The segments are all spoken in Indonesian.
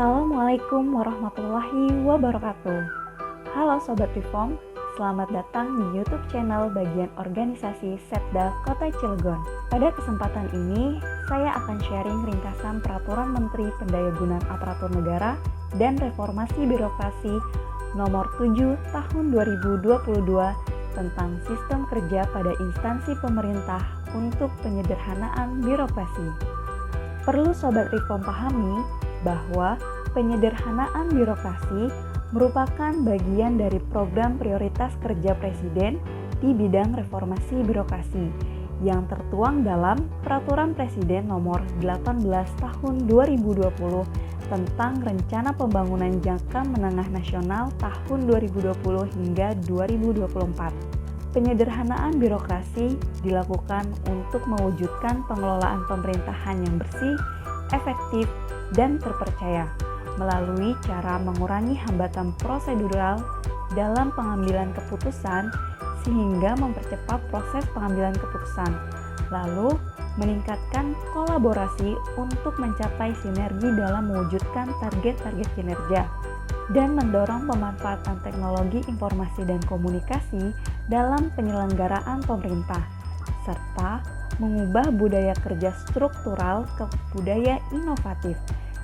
Assalamualaikum warahmatullahi wabarakatuh. Halo Sobat Reform, selamat datang di YouTube channel bagian organisasi Setda Kota Cilegon. Pada kesempatan ini, saya akan sharing ringkasan Peraturan Menteri Pendayagunaan Aparatur Negara dan Reformasi Birokrasi Nomor 7 Tahun 2022 tentang sistem kerja pada instansi pemerintah untuk penyederhanaan birokrasi. Perlu Sobat Reform pahami bahwa penyederhanaan birokrasi merupakan bagian dari program prioritas kerja Presiden di bidang reformasi birokrasi yang tertuang dalam Peraturan Presiden Nomor 18 Tahun 2020 tentang Rencana Pembangunan Jangka Menengah Nasional tahun 2020 hingga 2024. Penyederhanaan birokrasi dilakukan untuk mewujudkan pengelolaan pemerintahan yang bersih, efektif, dan terpercaya melalui cara mengurangi hambatan prosedural dalam pengambilan keputusan sehingga mempercepat proses pengambilan keputusan, lalu meningkatkan kolaborasi untuk mencapai sinergi dalam mewujudkan target-target kinerja, dan mendorong pemanfaatan teknologi informasi dan komunikasi dalam penyelenggaraan pemerintah, serta mengubah budaya kerja struktural ke budaya inovatif,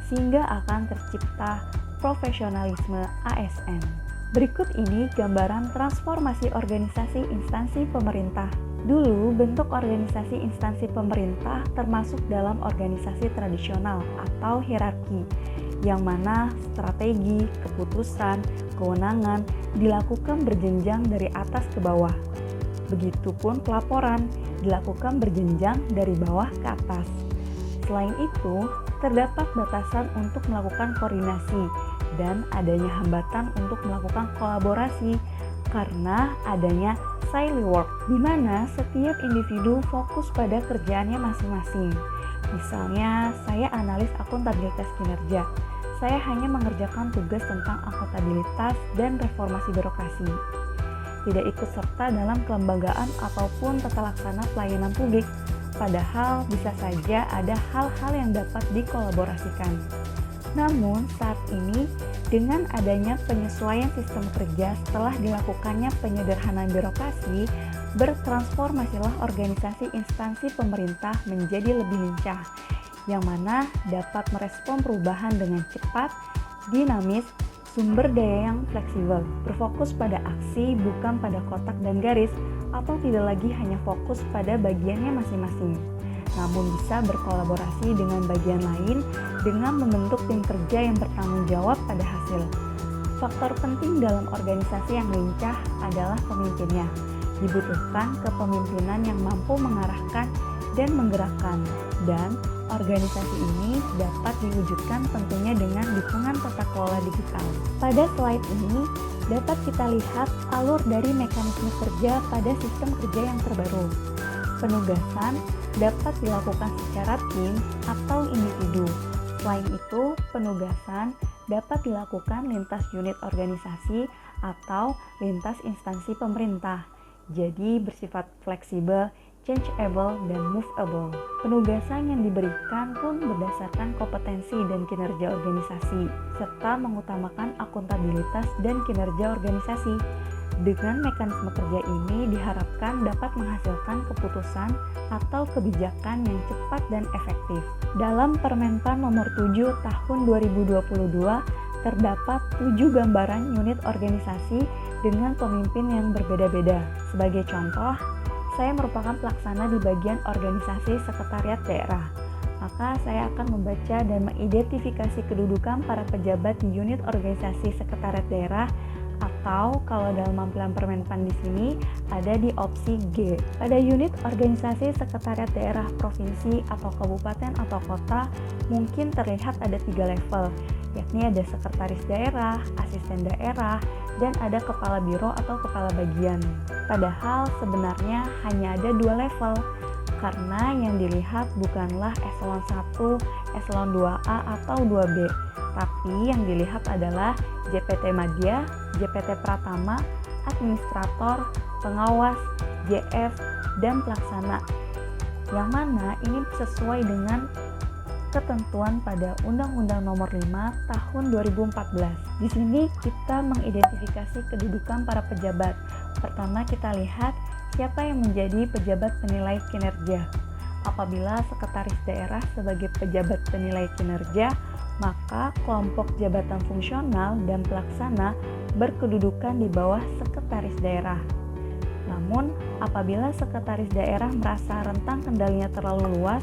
sehingga akan tercipta profesionalisme ASN. Berikut ini gambaran transformasi organisasi instansi pemerintah. Dulu, bentuk organisasi instansi pemerintah termasuk dalam organisasi tradisional atau hierarki, yang mana strategi, keputusan, kewenangan dilakukan berjenjang dari atas ke bawah. Begitupun pelaporan dilakukan berjenjang dari bawah ke atas. Selain itu, terdapat batasan untuk melakukan koordinasi dan adanya hambatan untuk melakukan kolaborasi karena adanya silo work, di mana setiap individu fokus pada kerjaannya masing-masing. Misalnya, saya analis akuntabilitas kinerja. Saya hanya mengerjakan tugas tentang akuntabilitas dan reformasi birokrasi. Tidak ikut serta dalam kelembagaan ataupun tata laksana pelayanan publik, padahal bisa saja ada hal-hal yang dapat dikolaborasikan. Namun saat ini dengan adanya penyesuaian sistem kerja setelah dilakukannya penyederhanaan birokrasi, bertransformasilah organisasi instansi pemerintah menjadi lebih lincah, yang mana dapat merespon perubahan dengan cepat, dinamis, sumber daya yang fleksibel, berfokus pada aksi bukan pada kotak dan garis, atau tidak lagi hanya fokus pada bagiannya masing-masing, namun bisa berkolaborasi dengan bagian lain dengan membentuk tim kerja yang bertanggung jawab pada hasil. Faktor penting dalam organisasi yang lincah adalah pemimpinnya. Dibutuhkan kepemimpinan yang mampu mengarahkan dan menggerakkan, dan organisasi ini dapat diwujudkan tentunya dengan dukungan tata kelola digital. Pada slide ini dapat kita lihat alur dari mekanisme kerja pada sistem kerja yang terbaru. Penugasan dapat dilakukan secara tim atau individu. Selain itu, penugasan dapat dilakukan lintas unit organisasi atau lintas instansi pemerintah. Jadi bersifat fleksibel, changeable, dan movable. Penugasan yang diberikan pun berdasarkan kompetensi dan kinerja organisasi, serta mengutamakan akuntabilitas dan kinerja organisasi. Dengan mekanisme kerja ini diharapkan dapat menghasilkan keputusan atau kebijakan yang cepat dan efektif. Dalam Permenpan Nomor 7 Tahun 2022 terdapat 7 gambaran unit organisasi dengan pemimpin yang berbeda-beda. Sebagai contoh, saya merupakan pelaksana di bagian organisasi sekretariat daerah. Maka saya akan membaca dan mengidentifikasi kedudukan para pejabat di unit organisasi sekretariat daerah, atau kalau dalam tampilan Permenpan di sini ada di opsi G. Pada unit organisasi sekretariat daerah provinsi atau kabupaten atau kota mungkin terlihat ada 3 level, yakni ada sekretaris daerah, asisten daerah, dan ada kepala biro atau kepala bagian. Padahal sebenarnya hanya ada 2 level, karena yang dilihat bukanlah eselon 1, eselon 2A atau 2B, tapi yang dilihat adalah JPT Madya, JPT Pratama, Administrator, Pengawas, JF, dan Pelaksana. Yang mana ini sesuai dengan ketentuan pada Undang-Undang Nomor 5 Tahun 2014. Di sini kita mengidentifikasi kedudukan para pejabat. Pertama kita lihat siapa yang menjadi pejabat penilai kinerja. Apabila sekretaris daerah sebagai pejabat penilai kinerja, maka kelompok jabatan fungsional dan pelaksana berkedudukan di bawah sekretaris daerah. Namun, apabila sekretaris daerah merasa rentang kendalinya terlalu luas,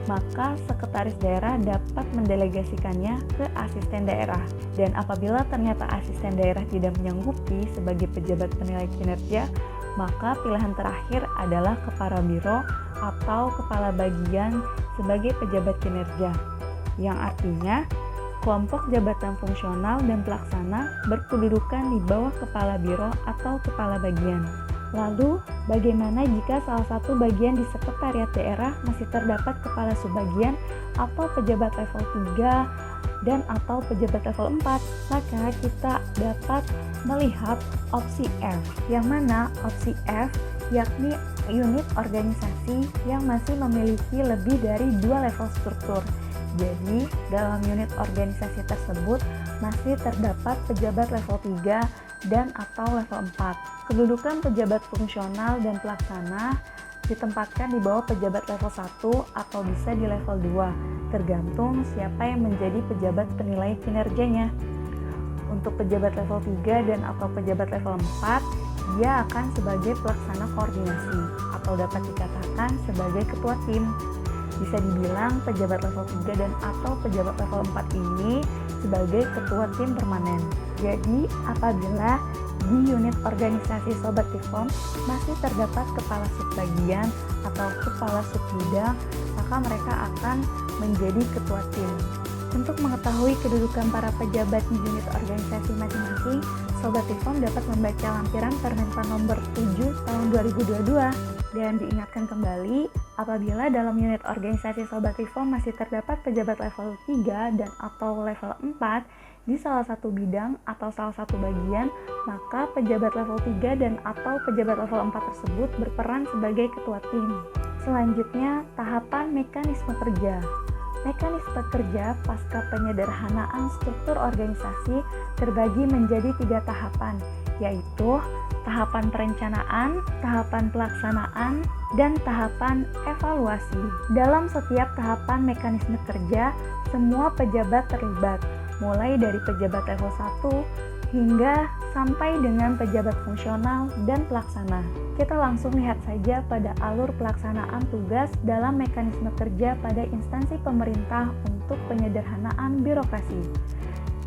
maka sekretaris daerah dapat mendelegasikannya ke asisten daerah. Dan apabila ternyata asisten daerah tidak menyanggupi sebagai pejabat penilai kinerja, maka pilihan terakhir adalah kepala biro atau kepala bagian sebagai pejabat kinerja, yang artinya kelompok jabatan fungsional dan pelaksana berkedudukan di bawah kepala biro atau kepala bagian. Lalu, bagaimana jika salah satu bagian di sekretariat daerah masih terdapat kepala subbagian atau pejabat level 3 dan atau pejabat level 4? Maka kita dapat melihat opsi F, yang mana opsi F yakni unit organisasi yang masih memiliki lebih dari 2 level struktur. Jadi, dalam unit organisasi tersebut masih terdapat pejabat level 3 dan atau level 4. Kedudukan pejabat fungsional dan pelaksana ditempatkan di bawah pejabat level 1 atau bisa di level 2, tergantung siapa yang menjadi pejabat penilai kinerjanya. Untuk pejabat level 3 dan atau pejabat level 4, dia akan sebagai pelaksana koordinasi atau dapat dikatakan sebagai ketua tim. Bisa dibilang pejabat level 3 dan atau pejabat level 4 ini sebagai ketua tim permanen. Jadi, apabila di unit organisasi Sobat Tifom masih terdapat kepala subbagian atau kepala subbidang, maka mereka akan menjadi ketua tim. Untuk mengetahui kedudukan para pejabat di unit organisasi masing-masing, Sobat Tifom dapat membaca lampiran Permenpan nomor 7 tahun 2022. Dan diingatkan kembali, apabila dalam unit organisasi Sobat Tifom masih terdapat pejabat level 3 dan atau level 4 di salah satu bidang atau salah satu bagian, maka pejabat level 3 dan atau pejabat level 4 tersebut berperan sebagai ketua tim. Selanjutnya, tahapan mekanisme kerja. Mekanisme kerja pasca penyederhanaan struktur organisasi terbagi menjadi 3 tahapan, yaitu tahapan perencanaan, tahapan pelaksanaan, dan tahapan evaluasi. Dalam setiap tahapan mekanisme kerja, semua pejabat terlibat, mulai dari pejabat level 1 hingga sampai dengan pejabat fungsional dan pelaksana. Kita langsung lihat saja pada alur pelaksanaan tugas dalam mekanisme kerja pada instansi pemerintah untuk penyederhanaan birokrasi.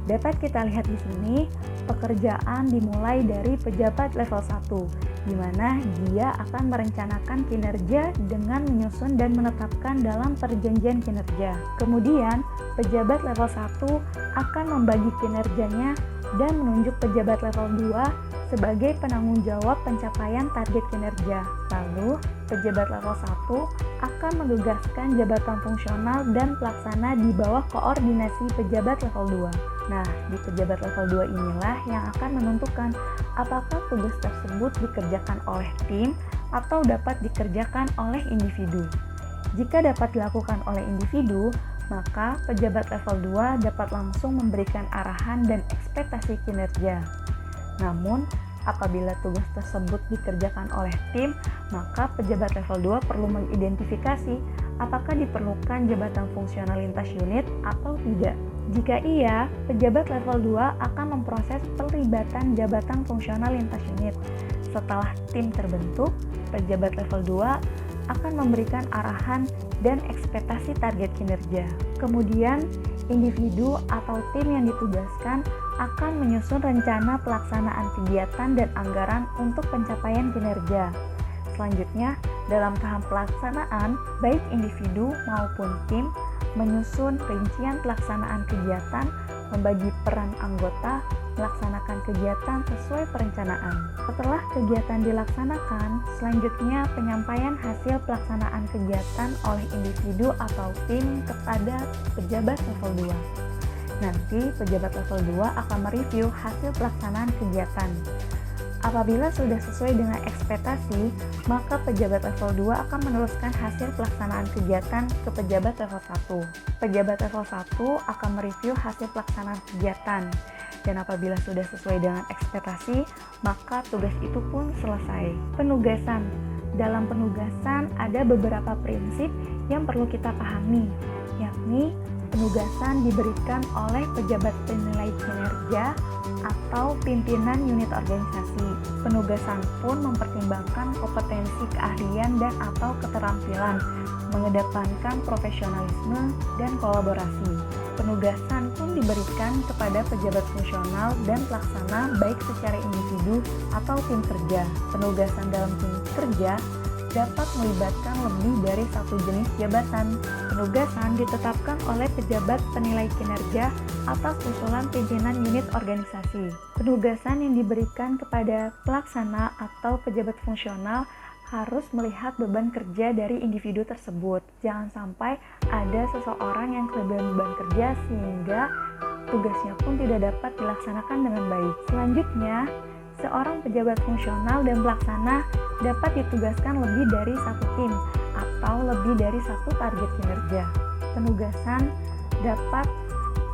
Dapat kita lihat di sini, pekerjaan dimulai dari pejabat level 1, di mana dia akan merencanakan kinerja dengan menyusun dan menetapkan dalam perjanjian kinerja. Kemudian, pejabat level 1 akan membagi kinerjanya dan menunjuk pejabat level 2 sebagai penanggung jawab pencapaian target kinerja. Lalu, pejabat level 1 akan menugaskan jabatan fungsional dan pelaksana di bawah koordinasi pejabat level 2. Nah, di pejabat level 2 inilah yang akan menentukan apakah tugas tersebut dikerjakan oleh tim atau dapat dikerjakan oleh individu. Jika dapat dilakukan oleh individu, maka pejabat level 2 dapat langsung memberikan arahan dan ekspektasi kinerja. Namun, apabila tugas tersebut dikerjakan oleh tim, maka pejabat level 2 perlu mengidentifikasi apakah diperlukan jabatan fungsional lintas unit atau tidak. Jika iya, pejabat level 2 akan memproses pelibatan jabatan fungsional lintas unit. Setelah tim terbentuk, pejabat level 2 akan memberikan arahan dan ekspektasi target kinerja. Kemudian, individu atau tim yang ditugaskan akan menyusun rencana pelaksanaan kegiatan dan anggaran untuk pencapaian kinerja. Selanjutnya, dalam tahap pelaksanaan, baik individu maupun tim menyusun rincian pelaksanaan kegiatan, membagi peran anggota, melaksanakan kegiatan sesuai perencanaan. Setelah kegiatan dilaksanakan, selanjutnya penyampaian hasil pelaksanaan kegiatan oleh individu atau tim kepada pejabat level 2. Nanti pejabat level 2 akan mereview hasil pelaksanaan kegiatan. Apabila sudah sesuai dengan ekspektasi, maka pejabat level 2 akan meneruskan hasil pelaksanaan kegiatan ke pejabat level 1. Pejabat level 1 akan mereview hasil pelaksanaan kegiatan. Dan apabila sudah sesuai dengan ekspektasi, maka tugas itu pun selesai. Penugasan. Dalam penugasan ada beberapa prinsip yang perlu kita pahami, yakni penugasan diberikan oleh pejabat penilai kinerja atau pimpinan unit organisasi. Penugasan pun mempertimbangkan kompetensi, keahlian, dan atau keterampilan, mengedepankan profesionalisme dan kolaborasi. Penugasan pun diberikan kepada pejabat fungsional dan pelaksana baik secara individu atau tim kerja. Penugasan dalam tim kerja dapat melibatkan lebih dari satu jenis jabatan. Penugasan ditetapkan oleh pejabat penilai kinerja atas usulan pimpinan unit organisasi. Penugasan yang diberikan kepada pelaksana atau pejabat fungsional harus melihat beban kerja dari individu tersebut. Jangan sampai ada seseorang yang kelebihan beban kerja sehingga tugasnya pun tidak dapat dilaksanakan dengan baik. Selanjutnya, seorang pejabat fungsional dan pelaksana dapat ditugaskan lebih dari satu tim atau lebih dari satu target kinerja. Penugasan dapat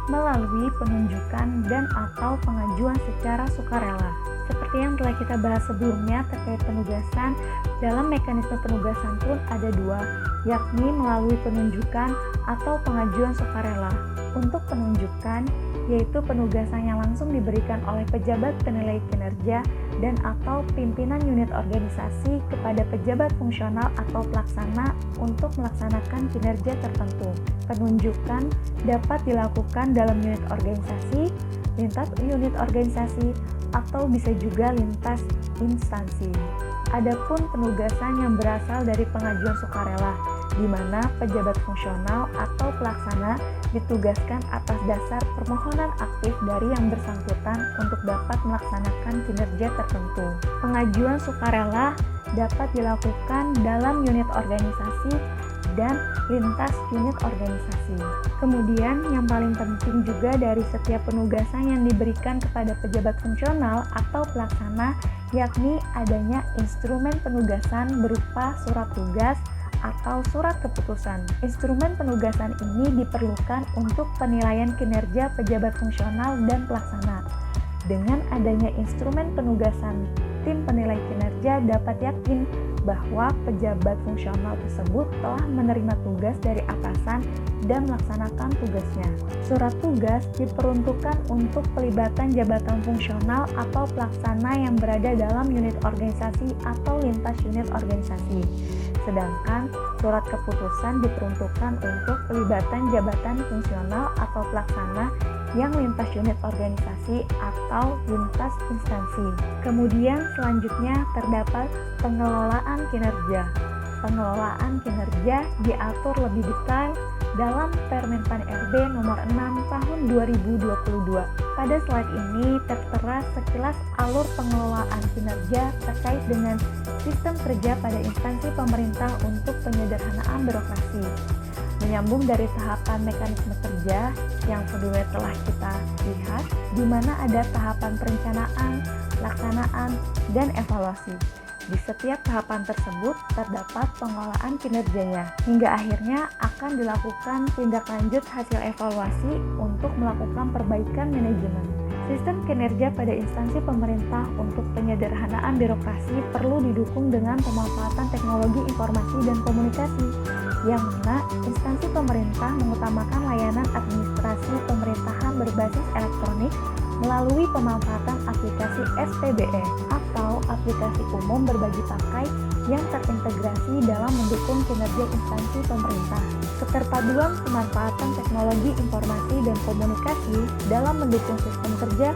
melalui penunjukan dan atau pengajuan secara sukarela. Seperti yang telah kita bahas sebelumnya terkait penugasan, dalam mekanisme penugasan pun ada dua, yakni melalui penunjukan atau pengajuan sukarela. Untuk penunjukan, yaitu penugasan yang langsung diberikan oleh pejabat penilai kinerja dan atau pimpinan unit organisasi kepada pejabat fungsional atau pelaksana untuk melaksanakan kinerja tertentu. Penunjukan dapat dilakukan dalam unit organisasi, lintas unit organisasi, atau bisa juga lintas instansi. Adapun penugasan yang berasal dari pengajuan sukarela, di mana pejabat fungsional atau pelaksana ditugaskan atas dasar permohonan aktif dari yang bersangkutan untuk dapat melaksanakan kinerja tertentu. Pengajuan sukarela dapat dilakukan dalam unit organisasi dan lintas unit organisasi. Kemudian yang paling penting juga dari setiap penugasan yang diberikan kepada pejabat fungsional atau pelaksana, yakni adanya instrumen penugasan berupa surat tugas atau surat keputusan. Instrumen penugasan ini diperlukan untuk penilaian kinerja pejabat fungsional dan pelaksana. Dengan adanya instrumen penugasan, tim penilai kinerja dapat yakin bahwa pejabat fungsional tersebut telah menerima tugas dari atasan dan melaksanakan tugasnya. Surat tugas diperuntukkan untuk pelibatan jabatan fungsional atau pelaksana yang berada dalam unit organisasi atau lintas unit organisasi. Sedangkan surat keputusan diperuntukkan untuk pelibatan jabatan fungsional atau pelaksana yang lintas unit organisasi atau lintas instansi. Kemudian selanjutnya terdapat pengelolaan kinerja. Pengelolaan kinerja diatur lebih detail dalam Permenpan RB nomor 6 tahun 2022. Pada slide ini tertera sekilas alur pengelolaan kinerja terkait dengan sistem kerja pada instansi pemerintah untuk penyederhanaan birokrasi. Menyambung dari tahapan mekanisme kerja yang sebelumnya telah kita lihat, di mana ada tahapan perencanaan, pelaksanaan, dan evaluasi. Di setiap tahapan tersebut terdapat pengelolaan kinerjanya, hingga akhirnya akan dilakukan tindak lanjut hasil evaluasi untuk melakukan perbaikan manajemen. Sistem kinerja pada instansi pemerintah untuk penyederhanaan birokrasi perlu didukung dengan pemanfaatan teknologi informasi dan komunikasi, yang mana instansi pemerintah mengutamakan layanan administrasi pemerintahan berbasis elektronik melalui pemanfaatan aplikasi SPBE atau aplikasi umum berbagi pakai yang terintegrasi dalam mendukung kinerja instansi pemerintah. Keterpaduan pemanfaatan teknologi informasi dan komunikasi dalam mendukung sistem kerja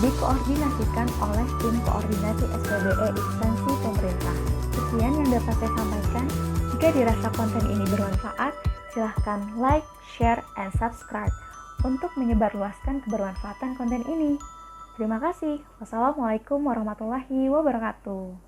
dikoordinasikan oleh tim koordinasi SPBE instansi pemerintah. Sekian yang dapat saya sampaikan. Jika dirasa konten ini bermanfaat, silahkan like, share, and subscribe untuk menyebarluaskan kebermanfaatan konten ini. Terima kasih. Wassalamualaikum warahmatullahi wabarakatuh.